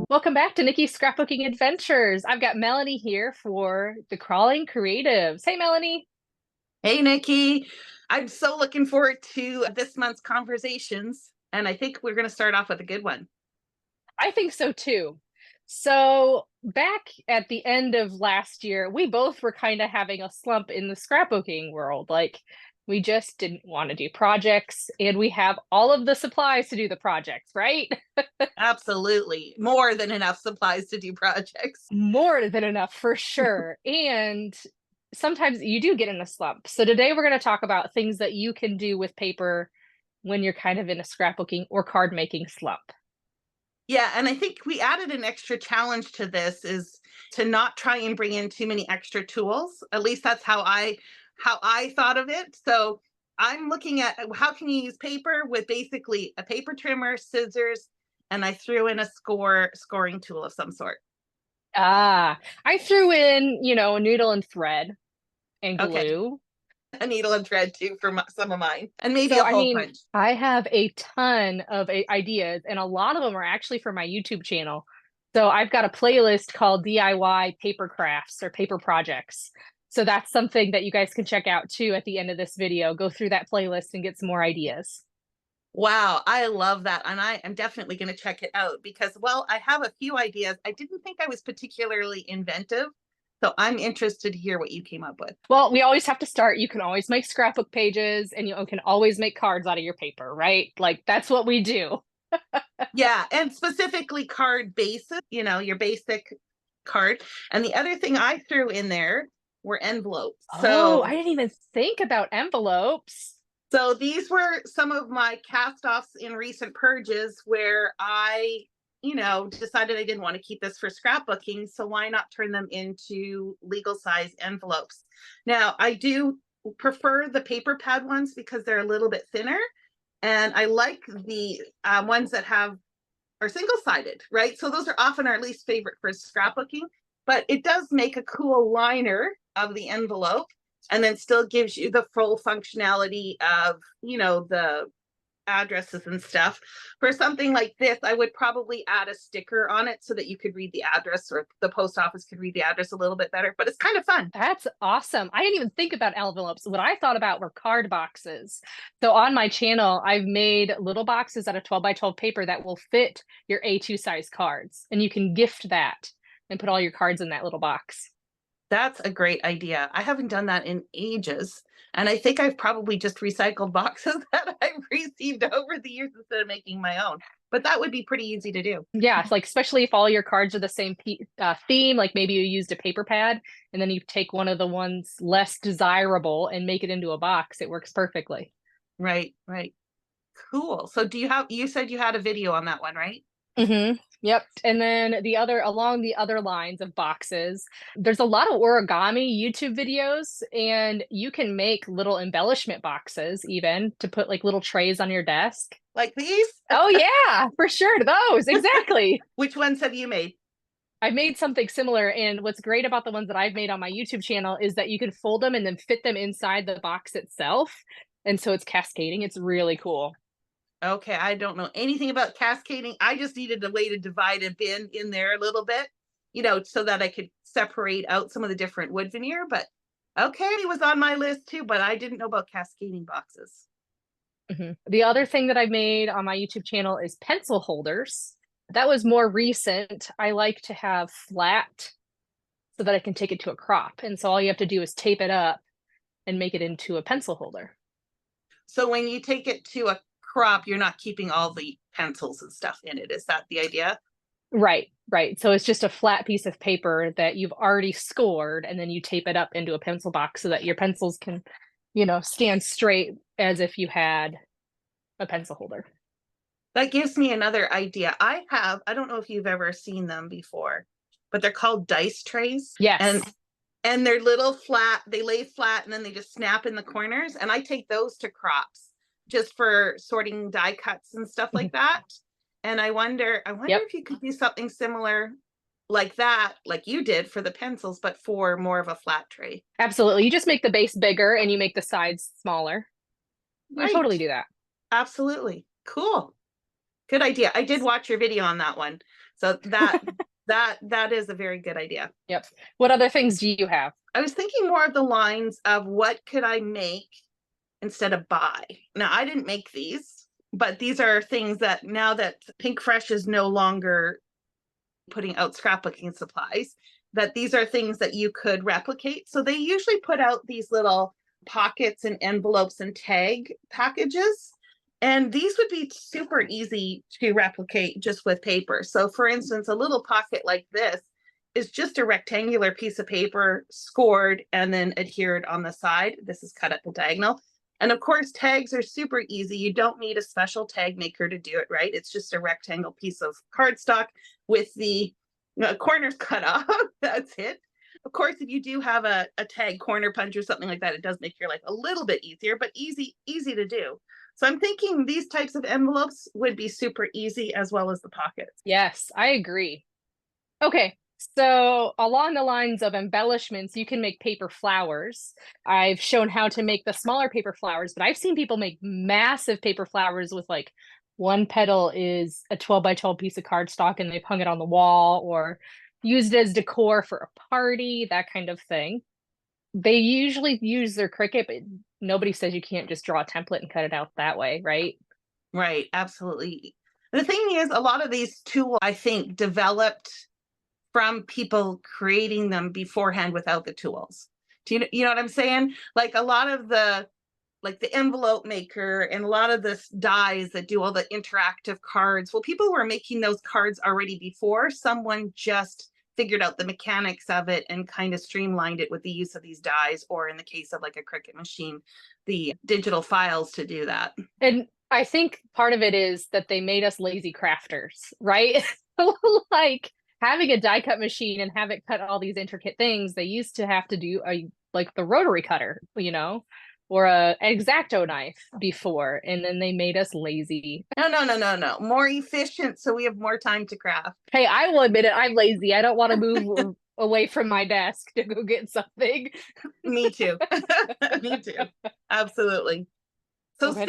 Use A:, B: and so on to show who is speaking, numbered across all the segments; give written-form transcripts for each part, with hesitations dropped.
A: Welcome back to Nikki's Scrapbooking Adventures. I've got Melanie here for the Crawling Creatives. Hey, Melanie.
B: Hey, Nikki. I'm so looking forward to this month's conversations, and I think we're going to start off with a good one.
A: I think so too. So, back at the end of last year, we both were kind of having a slump in the scrapbooking world. Like, we just didn't want to do projects, and we have all of the supplies to do the projects, right?
B: Absolutely. More than enough supplies to do projects.
A: More than enough for sure. And sometimes you do get in a slump. So today we're going to talk about things that you can do with paper when you're kind of in a scrapbooking or card making slump.
B: Yeah, and I think we added an extra challenge to this is to not try and bring in too many extra tools. At least that's how I thought of it. So I'm looking at how can you use paper with basically a paper trimmer, scissors, and I threw in a scoring tool of some sort.
A: I threw in, a needle and thread and
B: Okay,
A: glue.
B: a needle and thread too for some of mine, and maybe
A: So,
B: a
A: I
B: hole
A: mean,
B: punch.
A: I have a ton of ideas, and a lot of them are actually for my YouTube channel. So, I've got a playlist called DIY paper crafts or paper projects. So, that's something that you guys can check out too at the end of this video. Go through that playlist and get some more ideas.
B: Wow, I love that. And I am definitely going to check it out because, well, I have a few ideas. I didn't think I was particularly inventive. So I'm interested to hear what you came up with.
A: Well, we always have to start. You can always make scrapbook pages and you can always make cards out of your paper, right? Like that's what we do.
B: Yeah. And specifically card bases, your basic card. And the other thing I threw in there were envelopes.
A: Oh, I
B: So
A: didn't even think about envelopes.
B: So these were some of my cast-offs in recent purges where I decided I didn't want to keep this for scrapbooking. So why not turn them into legal size envelopes? Now, I do prefer the paper pad ones because they're a little bit thinner. And I like the ones that are single-sided, right? So those are often our least favorite for scrapbooking, but it does make a cool liner of the envelope and then still gives you the full functionality of, the addresses and stuff. For something like this, I would probably add a sticker on it so that you could read the address or the post office could read the address a little bit better, but it's kind of fun.
A: That's awesome. I didn't even think about envelopes. What I thought about were card boxes. So on my channel, I've made little boxes out of 12 by 12 paper that will fit your A2 size cards. And you can gift that and put all your cards in that little box.
B: That's a great idea. I haven't done that in ages. And I think I've probably just recycled boxes that I've received over the years instead of making my own. But that would be pretty easy to do.
A: Yeah, it's like especially if all your cards are the same theme, like maybe you used a paper pad and then you take one of the ones less desirable and make it into a box, it works perfectly.
B: Right, right. Cool. So you said you had a video on that one, right?
A: Yep. And then along the other lines of boxes, there's a lot of origami YouTube videos, and you can make little embellishment boxes even to put like little trays on your desk.
B: Like these?
A: Oh, yeah, for sure. Those, exactly.
B: Which ones have you made?
A: I've made something similar. And what's great about the ones that I've made on my YouTube channel is that you can fold them and then fit them inside the box itself. And so it's cascading. It's really cool.
B: Okay, I don't know anything about cascading. I just needed a way to divide a bin in there a little bit, so that I could separate out some of the different wood veneer. But okay, it was on my list too, but I didn't know about cascading boxes.
A: The other thing that I made on my YouTube channel is pencil holders. That was more recent. I like to have flat so that I can take it to a crop. And so all you have to do is tape it up and make it into a pencil holder.
B: So when you take it to a crop, you're not keeping all the pencils and stuff in it. Is that the idea?
A: Right, right. So it's just a flat piece of paper that you've already scored, and then you tape it up into a pencil box so that your pencils can, stand straight as if you had a pencil holder.
B: That gives me another idea. I don't know if you've ever seen them before, but they're called dice trays.
A: Yes.
B: And they're little flat, they lay flat and then they just snap in the corners. And I take those to crops just for sorting die cuts and stuff like that. And I wonder
A: Yep.
B: if you could do something similar like that, like you did for the pencils, but for more of a flat tray.
A: Absolutely. You just make the base bigger and you make the sides smaller. You can
B: Right.
A: totally do that.
B: Absolutely. Cool. Good idea. I did watch your video on that one. So that is a very good idea.
A: Yep. What other things do you have?
B: I was thinking more of the lines of what could I make instead of buy. Now, I didn't make these, but these are things that now that Pink Fresh is no longer putting out scrapbooking supplies, that these are things that you could replicate. So they usually put out these little pockets and envelopes and tag packages. And these would be super easy to replicate just with paper. So for instance, a little pocket like this is just a rectangular piece of paper scored and then adhered on the side. This is cut at the diagonal. And of course, tags are super easy. You don't need a special tag maker to do it, right? It's just a rectangle piece of cardstock with the corners cut off. That's it. Of course, if you do have a tag corner punch or something like that, it does make your life a little bit easier, but easy to do. So I'm thinking these types of envelopes would be super easy as well as the pockets.
A: Yes, I agree. Okay. So along the lines of embellishments, you can make paper flowers. I've shown how to make the smaller paper flowers, but I've seen people make massive paper flowers with like one petal is a 12 by 12 piece of cardstock and they've hung it on the wall or used it as decor for a party, that kind of thing. They usually use their Cricut, but nobody says you can't just draw a template and cut it out that way, right?
B: Right, absolutely. The thing is, a lot of these tools, I think, developed from people creating them beforehand without the tools. Do you know what I'm saying? Like a lot of the envelope maker and a lot of the dies that do all the interactive cards. Well, people were making those cards already before someone just figured out the mechanics of it and kind of streamlined it with the use of these dies, or in the case of like a Cricut machine, the digital files to do that.
A: And I think part of it is that they made us lazy crafters, right? Like having a die cut machine and have it cut all these intricate things, they used to have to do like the rotary cutter, or a X-Acto knife before, and then they made us lazy.
B: No. More efficient so we have more time to craft.
A: Hey, I will admit it, I'm lazy. I don't want to move away from my desk to go get something.
B: Me too. Me too. Absolutely. So
A: Okay.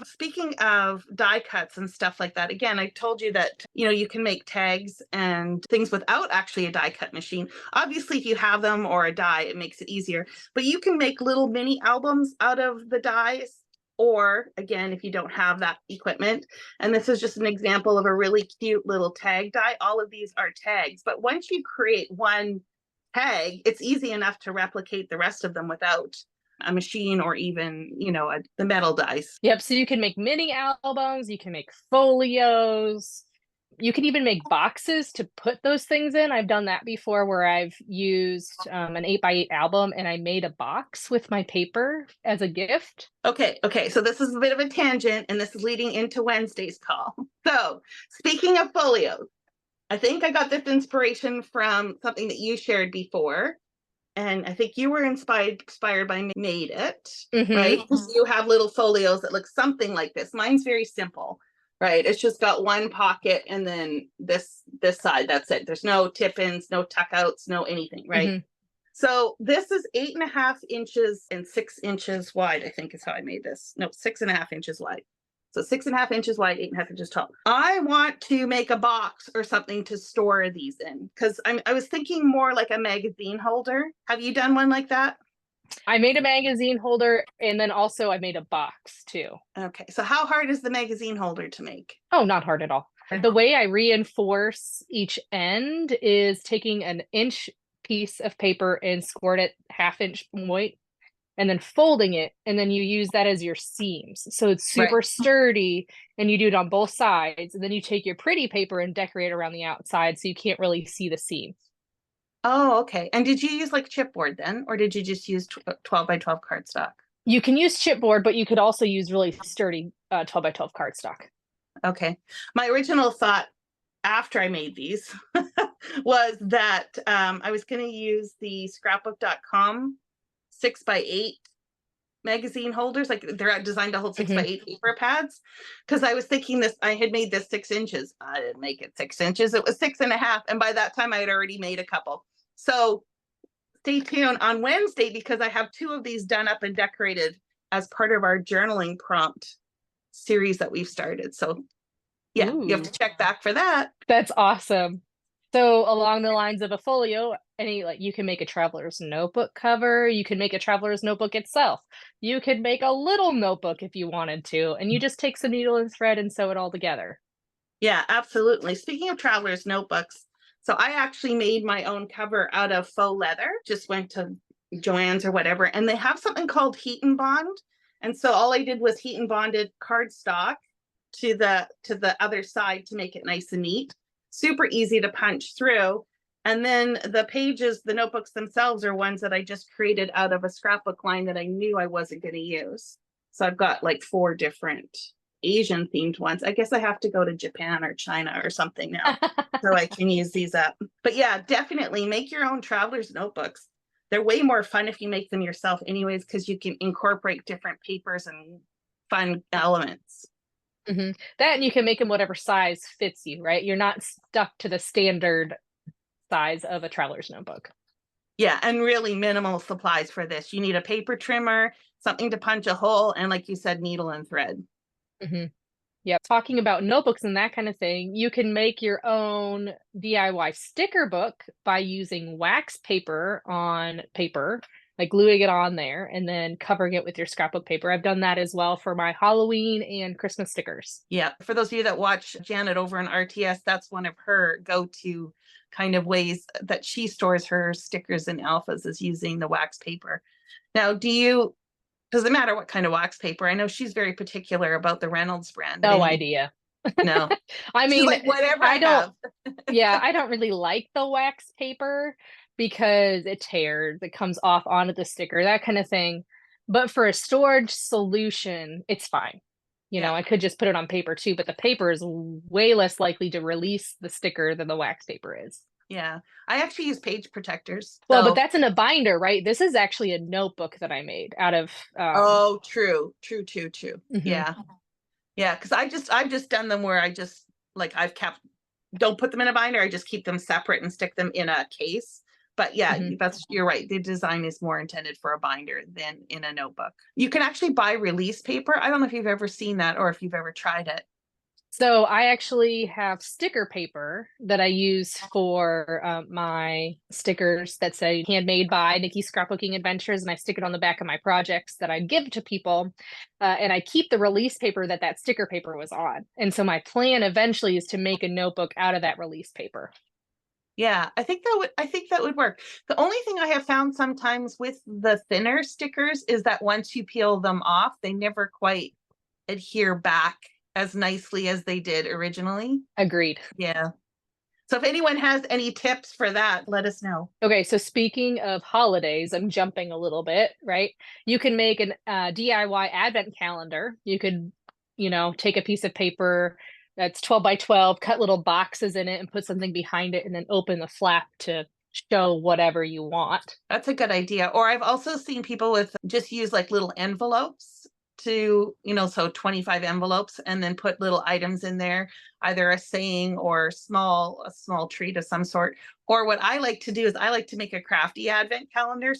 B: speaking of die cuts and stuff like that, again, I told you that, you can make tags and things without actually a die cut machine. Obviously, if you have them or a die, it makes it easier. But you can make little mini albums out of the dies. Or again, if you don't have that equipment, and this is just an example of a really cute little tag die. All of these are tags. But once you create one tag, it's easy enough to replicate the rest of them without a machine or even, the metal dies.
A: Yep. So you can make mini albums, you can make folios, you can even make boxes to put those things in. I've done that before where I've used an 8x8 album and I made a box with my paper as a gift.
B: Okay. So this is a bit of a tangent and this is leading into Wednesday's call. So speaking of folios, I think I got this inspiration from something that you shared before. And I think you were inspired by Made It, right? You have little folios that look something like this. Mine's very simple, right? It's just got one pocket and then this side, that's it. There's no tip-ins, no tuck-outs, no anything, right? So this is 8.5 inches and 6 inches wide, I think is how I made this. No, 6.5 inches wide. So 6.5 inches wide, 8.5 inches tall. I want to make a box or something to store these in because I was thinking more like a magazine holder. Have you done one like that?
A: I made a magazine holder and then also I made a box too.
B: Okay. So how hard is the magazine holder to make?
A: Oh, not hard at all. The way I reinforce each end is taking an inch piece of paper and scored it 1/2 inch point and then folding it, and then you use that as your seams. So it's super sturdy, and you do it on both sides, and then you take your pretty paper and decorate around the outside so you can't really see the seams.
B: Oh, okay. And did you use like chipboard then, or did you just use 12 by 12 cardstock?
A: You can use chipboard, but you could also use really sturdy 12 by 12 cardstock.
B: Okay. My original thought after I made these was that I was going to use the scrapbook.com 6x8 magazine holders, like they're designed to hold 6x8 paper pads. Because I was thinking I had made this 6 inches. I didn't make it 6 inches. It was 6.5. And by that time I had already made a couple. So stay tuned on Wednesday because I have 2 of these done up and decorated as part of our journaling prompt series that we've started. So Yeah, you have
A: Ooh,
B: to check back for that.
A: that's awesome. So along the lines of a folio, any like you can make a traveler's notebook cover, you can make a traveler's notebook itself. You could make a little notebook if you wanted to, and you just take some needle and thread and sew it all together.
B: Yeah, absolutely. Speaking of traveler's notebooks, so I actually made my own cover out of faux leather. Just went to Joann's or whatever, and they have something called heat and bond. And so all I did was heat and bonded cardstock to the other side to make it nice and neat. Super easy to punch through. And then the pages, the notebooks themselves are ones that I just created out of a scrapbook line that I knew I wasn't going to use. So I've got like 4 different Asian themed ones. I guess I have to go to Japan or China or something now so I can use these up. But yeah, definitely make your own traveler's notebooks. They're way more fun if you make them yourself anyways, because you can incorporate different papers and fun elements.
A: Hmm. That and you can make them whatever size fits you, right? You're not stuck to the standard size of a traveler's notebook.
B: Yeah, and really minimal supplies for this. You need a paper trimmer, something to punch a hole, and like you said, needle and thread.
A: Hmm. Yeah, talking about notebooks and that kind of thing, you can make your own DIY sticker book by using wax paper on paper, like gluing it on there and then covering it with your scrapbook paper. I've done that as well for my Halloween and Christmas stickers.
B: Yeah, for those of you that watch Janet over in RTS, that's one of her go-to kind of ways that she stores her stickers and alphas is using the wax paper. Now, doesn't matter what kind of wax paper. I know she's very particular about the Reynolds brand, but
A: No
B: anyway,
A: idea.
B: no.
A: I
B: She's
A: mean,
B: like, whatever I
A: I don't,
B: have.
A: yeah, I don't really like the wax paper because it tears, it comes off onto the sticker, that kind of thing. But for a storage solution, it's fine. You
B: Yeah,
A: know, I could just put it on paper too, but the paper is way less likely to release the sticker than the wax paper is.
B: yeah. I actually use page protectors.
A: Well, but
B: So,
A: that's in a binder, right? This is actually a notebook that I made out of
B: oh, true, true, true, true.
A: mhm.
B: Yeah. Yeah, because I've just done them where I just like I've kept don't put them in a binder. I just keep them separate and stick them in a case. But yeah,
A: Mhm.
B: you're right. The design is more intended for a binder than in a notebook. You can actually buy release paper. I don't know if you've ever seen that or if you've ever tried it.
A: So I actually have sticker paper that I use for my stickers that say handmade by Nikki Scrapbooking Adventures, and I stick it on the back of my projects that I give to people. And I keep the release paper that that sticker paper was on. And so my plan eventually is to make a notebook out of that release paper.
B: Yeah, I think that would work. The only thing I have found sometimes with the thinner stickers is that once you peel them off, they never quite adhere back as nicely as they did originally.
A: Agreed.
B: Yeah. So if anyone has any tips for that, let us know.
A: Okay, so speaking of holidays, I'm jumping a little bit, right? You can make an DIY advent calendar. You could, you know, take a piece of paper that's 12 by 12, cut little boxes in it and put something behind it and then open the flap to show whatever you want.
B: That's a good idea. Or I've also seen people with just use like little envelopes to, so 25 envelopes and then put little items in there, either a saying or a small treat of some sort. Or what I like to do is I like to make a crafty advent calendar.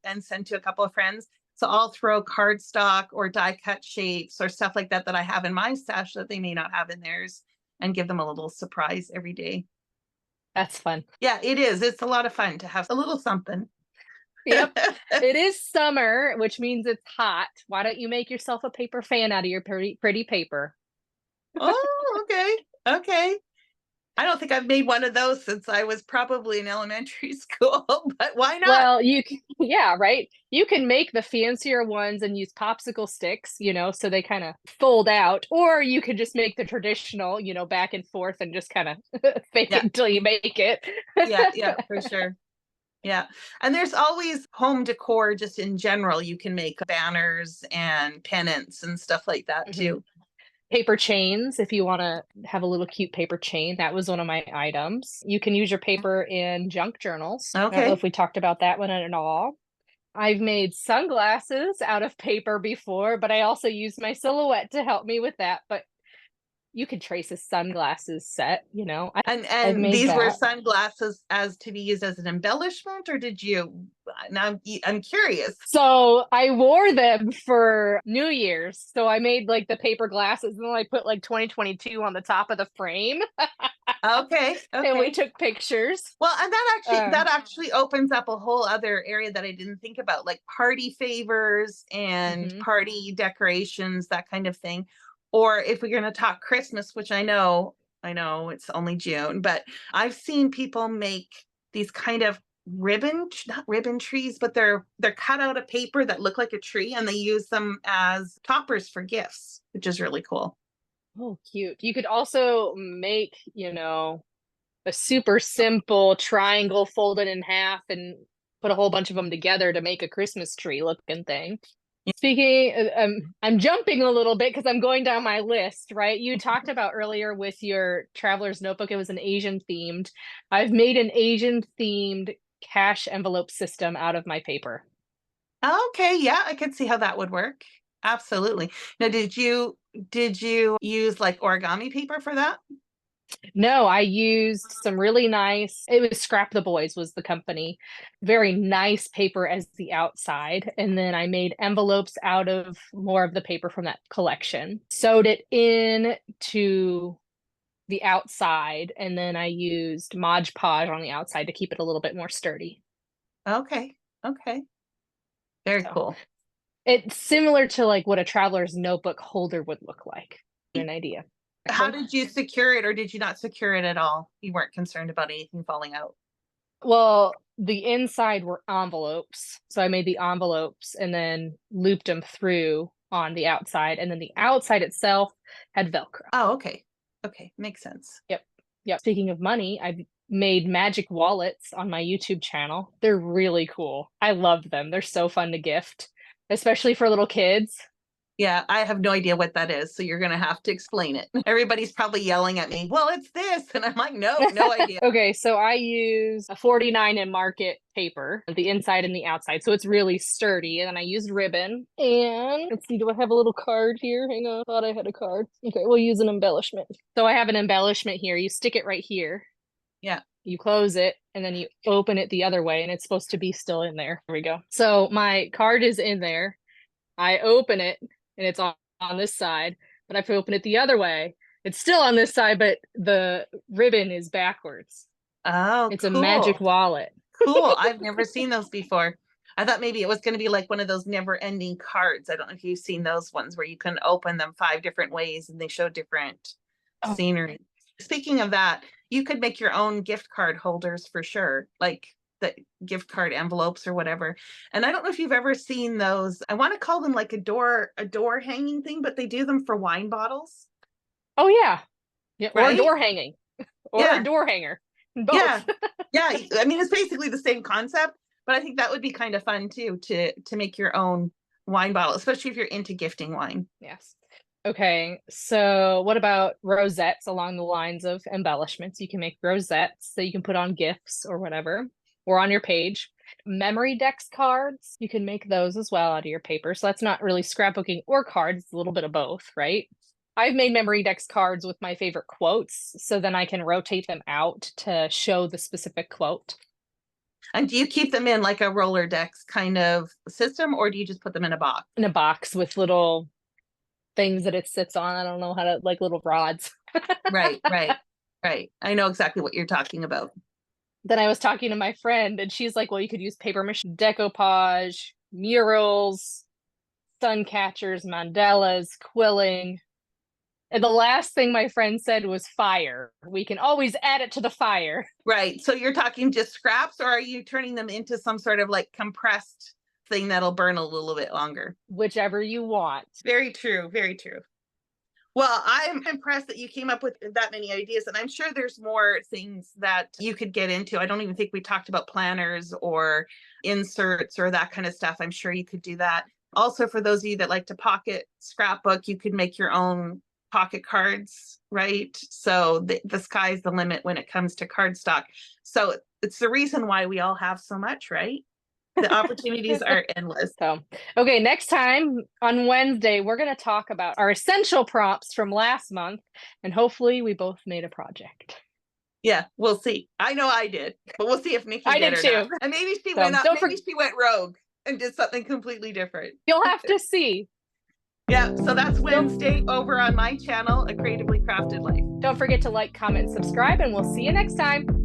B: And send to a couple of friends. So I'll throw cardstock or die cut shapes or stuff like that I have in my stash that they may not have in theirs and give them a little surprise every day.
A: That's fun.
B: Yeah, it is. It's a lot of fun to have a little something.
A: Yep. It is summer, which means it's hot. Why don't you make yourself a paper fan out of your pretty paper?
B: Oh, okay. Okay. I don't think I've made one of those since I was probably in elementary school, but why not?
A: Well, you can, yeah, right. You can make the fancier ones and use popsicle sticks, you know, so they kind of fold out, or you could just make the traditional, you know, back and forth and just kind of fake it
B: Yeah,
A: until you make it.
B: yeah, yeah, for sure. Yeah. And there's always home decor just in general. You can make banners and pennants and stuff like that
A: Mhm.
B: too.
A: Paper chains, if you want to have a little cute paper chain, that was one of my items. You can use your paper in junk journals. I don't know if
B: Okay.
A: we talked about that one at all. I've made sunglasses out of paper before, but I also use my silhouette to help me with that. But you could trace a sunglasses set, I've
B: And
A: made
B: these were
A: that.
B: sunglasses as to be used as an embellishment, or did you? Now I'm curious.
A: So I wore them for New Year's. So I made like the paper glasses and then I put like 2022 on the top of the frame
B: Okay,
A: and we
B: okay.
A: took pictures.
B: Well, and that
A: Um,
B: actually opens up a whole other area that I didn't think about, like party favors and
A: mhm.
B: party decorations, that kind of thing. Or if we're going to talk Christmas, which I know it's only June, but I've seen people make these kind of not ribbon trees, but they're cut out of paper that look like a tree, and they use them as toppers for gifts, which is really cool.
A: Oh, cute. You could also make, a super simple triangle folded in half and put a whole bunch of them together to make a Christmas tree looking thing. Speaking, I'm jumping a little bit because I'm going down my list, right? You talked about earlier with your traveler's notebook, it was an Asian themed. I've made an Asian themed cash envelope system out of my paper.
B: Okay, yeah, I could see how that would work. Absolutely. Now, did you use like origami paper for that?
A: No, I used some really nice, it was Scrap the Boys was the company. Very nice paper as the outside. And then I made envelopes out of more of the paper from that collection. Sewed it in to the outside, and then I used Mod Podge on the outside to keep it a little bit more sturdy.
B: Okay, okay, very
A: So
B: cool.
A: it's similar to like what a traveler's notebook holder would look like. An idea.
B: How
A: Exactly.
B: did you secure it, or did you not secure it at all? You weren't concerned about anything falling out.
A: Well, the inside were envelopes. So I made the envelopes and then looped them through on the outside. And then the outside itself had Velcro.
B: Oh, okay. Okay, makes sense.
A: Yep. Yep. Speaking of money, I've made magic wallets on my YouTube channel. They're really cool. I love them. They're so fun to gift, especially for little kids.
B: Yeah, I have no idea what that is, so you're gonna have to explain it. Everybody's probably yelling at me, well, it's this, and I'm like, no, no idea.
A: Okay, so I use a 49 and market paper, the inside and the outside. So it's really sturdy. And then I used ribbon. And let's see, do I have a little card here? Hang on, I thought I had a card. Okay, we'll use an embellishment. So I have an embellishment here. You stick it right here.
B: Yeah.
A: You close it and then you open it the other way and it's supposed to be still in there. There we go. So my card is in there. I open it and it's on this side, but if I open it the other way, it's still on this side, but the ribbon is backwards.
B: Oh,
A: It's a magic
B: cool.
A: wallet.
B: Cool. I've never seen those before. I thought maybe it was going to be like one of those never ending cards. I don't know if you've seen those ones where you can open them 5 different ways and they show different
A: Oh,
B: scenery. Speaking of that, you could make your own gift card holders for sure, like the gift card envelopes or whatever. And I don't know if you've ever seen those. I want to call them like a door hanging thing, but they do them for wine bottles,
A: oh yeah. Yeah. Or a
B: right?
A: door hanging or a
B: Yeah.
A: door hanger.
B: Yeah.
A: Both.
B: Yeah. I mean, it's basically the same concept, but I think that would be kind of fun too to make your own wine bottle, especially if you're into gifting wine.
A: Yes. Okay. So what about rosettes along the lines of embellishments? You can make rosettes that you can put on gifts or whatever, or on your page. Memory dex cards, you can make those as well out of your paper. So that's not really scrapbooking or cards, it's a little bit of both, right? I've made memory dex cards with my favorite quotes, so then I can rotate them out to show the specific quote
B: And do you keep them in like a Rolodex kind of system, or do you just put them in a box?
A: in a box with little things that it sits on. I don't know how to, like little rods.
B: Right, right, right. I know exactly what you're talking about.
A: Then I was talking to my friend, and she's like, well, you could use paper mache, decoupage, murals, sun catchers, mandalas, quilling. And the last thing my friend said was fire. We can always add it to the fire.
B: Right. So you're talking just scraps, or are you turning them into some sort of like compressed thing that'll burn a little bit longer?
A: Whichever you want.
B: Very true. Very true. Well, I'm impressed that you came up with that many ideas, and I'm sure there's more things that you could get into. I don't even think we talked about planners or inserts or that kind of stuff. I'm sure you could do that. Also, for those of you that like to pocket scrapbook, you could make your own pocket cards, right? So the sky's the limit when it comes to cardstock. So it's the reason why we all have so much, right? The opportunities are endless.
A: So, okay, next time on Wednesday, we're going to talk about our essential prompts from last month, and hopefully we both made a project.
B: Yeah, we'll see. I know I did, but we'll see if Nikki
A: I
B: did
A: did
B: or
A: too.
B: not. And maybe she
A: So,
B: went up,
A: don't
B: maybe she went rogue and did something completely different.
A: You'll have to see.
B: Yeah, so that's Wednesday over on my channel, A Creatively Crafted Life.
A: Don't forget to like, comment, and subscribe, and we'll see you next time.